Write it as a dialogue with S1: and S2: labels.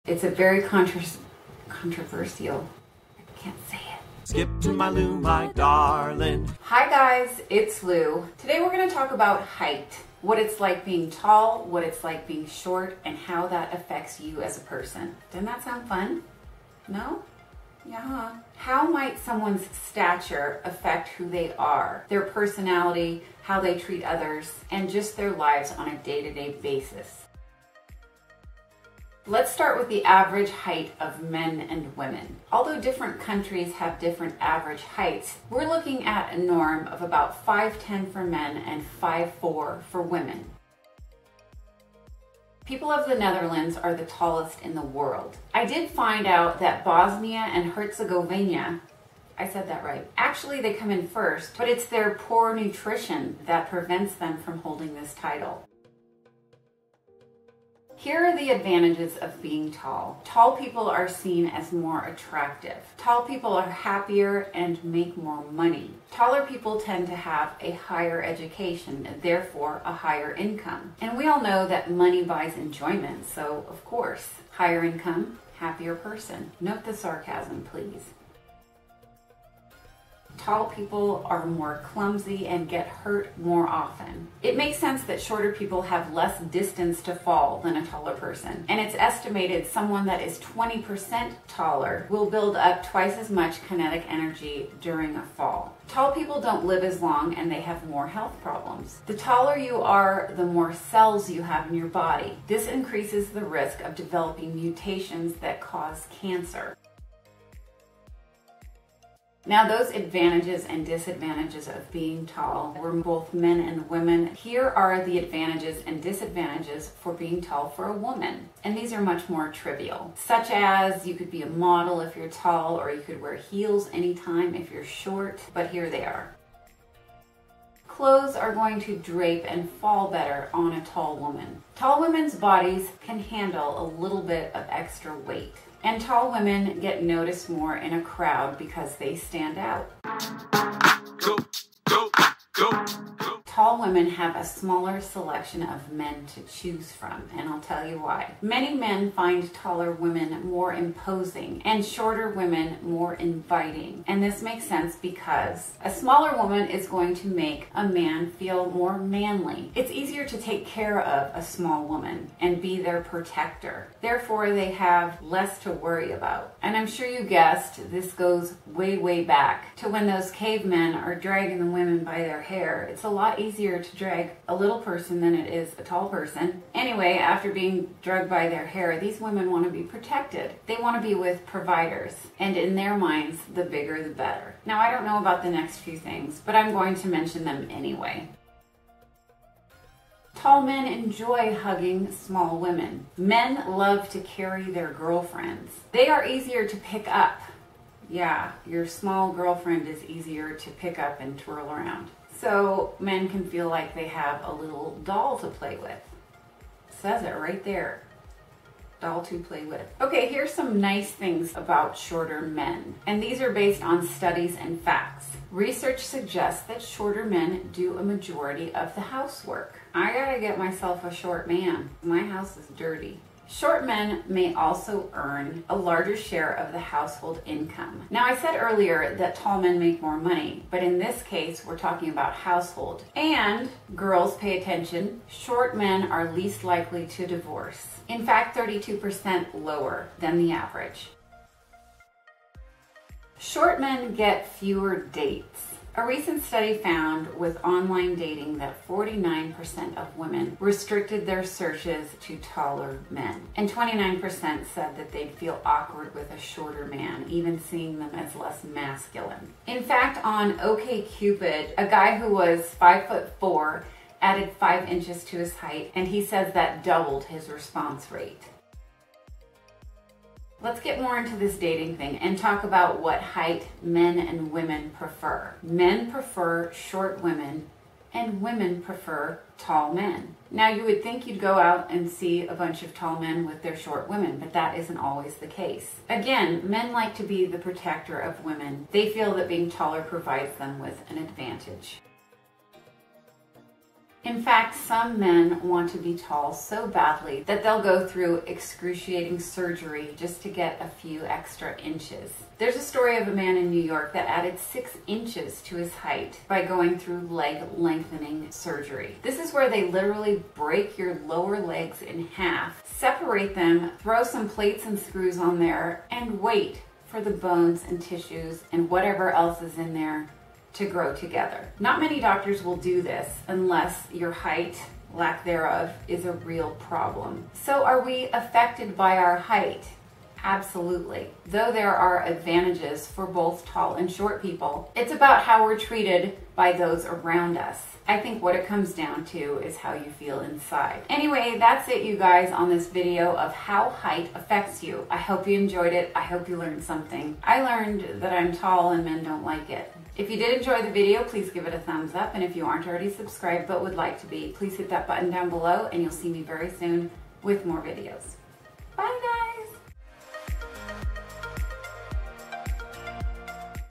S1: It's a very controversial, I can't say it.
S2: Skip to my Lou, my darling.
S1: Hi guys, it's Lou. Today we're going to talk about height. What it's like being tall, what it's like being short, and how that affects you as a person. Doesn't that sound fun? No? Yeah. How might someone's stature affect who they are, their personality, how they treat others, and just their lives on a day-to-day basis? Let's start with the average height of men and women. Although different countries have different average heights, we're looking at a norm of about 5'10" for men and 5'4" for women. People of the Netherlands are the tallest in the world. I did find out that Bosnia and Herzegovina, I said that right, actually they come in first, but it's their poor nutrition that prevents them from holding this title. Here are the advantages of being tall. Tall people are seen as more attractive. Tall people are happier and make more money. Taller people tend to have a higher education, therefore a higher income. And we all know that money buys enjoyment, so of course, higher income, happier person. Note the sarcasm, please. Tall people are more clumsy and get hurt more often. It makes sense that shorter people have less distance to fall than a taller person. And it's estimated someone that is 20% taller will build up twice as much kinetic energy during a fall. Tall people don't live as long and they have more health problems. The taller you are, the more cells you have in your body. This increases the risk of developing mutations that cause cancer. Now those advantages and disadvantages of being tall were both men and women. Here are the advantages and disadvantages for being tall for a woman. And these are much more trivial, such as you could be a model if you're tall, or you could wear heels anytime if you're short, but here they are. Clothes are going to drape and fall better on a tall woman. Tall women's bodies can handle a little bit of extra weight. And tall women get noticed more in a crowd because they stand out.
S2: Go, go, go, go.
S1: Tall women have a smaller selection of men to choose from, and I'll tell you why. Many men find taller women more imposing and shorter women more inviting. And this makes sense because a smaller woman is going to make a man feel more manly. It's easier to take care of a small woman and be their protector. Therefore, they have less to worry about. And I'm sure you guessed this goes way, way back to when those cavemen are dragging the women by their hair. It's a lot easier to drag a little person than it is a tall person. Anyway, after being dragged by their hair, these women want to be protected. They want to be with providers. And in their minds, the bigger the better. Now, I don't know about the next few things, but I'm going to mention them anyway. Tall men enjoy hugging small women. Men love to carry their girlfriends. They are easier to pick up. Yeah, your small girlfriend is easier to pick up and twirl around. So men can feel like they have a little doll to play with. It says it right there. Doll to play with. Okay, here's some nice things about shorter men. And these are based on studies and facts. Research suggests that shorter men do a majority of the housework. I gotta get myself a short man. My house is dirty. Short men may also earn a larger share of the household income. Now, I said earlier that tall men make more money, but in this case, we're talking about household. And girls, pay attention, short men are least likely to divorce. In fact, 32% lower than the average. Short men get fewer dates. A recent study found with online dating that 49% of women restricted their searches to taller men. And 29% said that they'd feel awkward with a shorter man, even seeing them as less masculine. In fact, on OkCupid, a guy who was 5'4" added 5 inches to his height, and he says that doubled his response rate. Let's get more into this dating thing and talk about what height men and women prefer. Men prefer short women and women prefer tall men. Now, you would think you'd go out and see a bunch of tall men with their short women, but that isn't always the case. Again, men like to be the protector of women. They feel that being taller provides them with an advantage. In fact, some men want to be tall so badly that they'll go through excruciating surgery just to get a few extra inches. There's a story of a man in New York that added 6 inches to his height by going through leg lengthening surgery. This is where they literally break your lower legs in half, separate them, throw some plates and screws on there, and wait for the bones and tissues and whatever else is in there to grow together. Not many doctors will do this unless your height, lack thereof, is a real problem. So are we affected by our height? Absolutely. Though there are advantages for both tall and short people, it's about how we're treated by those around us. I think what it comes down to is how you feel inside. Anyway, that's it, you guys, on this video of how height affects you. I hope you enjoyed it. I hope you learned something. I learned that I'm tall and men don't like it. If you did enjoy the video, please give it a thumbs up. And if you aren't already subscribed but would like to be, please hit that button down below and you'll see me very soon with more videos. Bye, guys.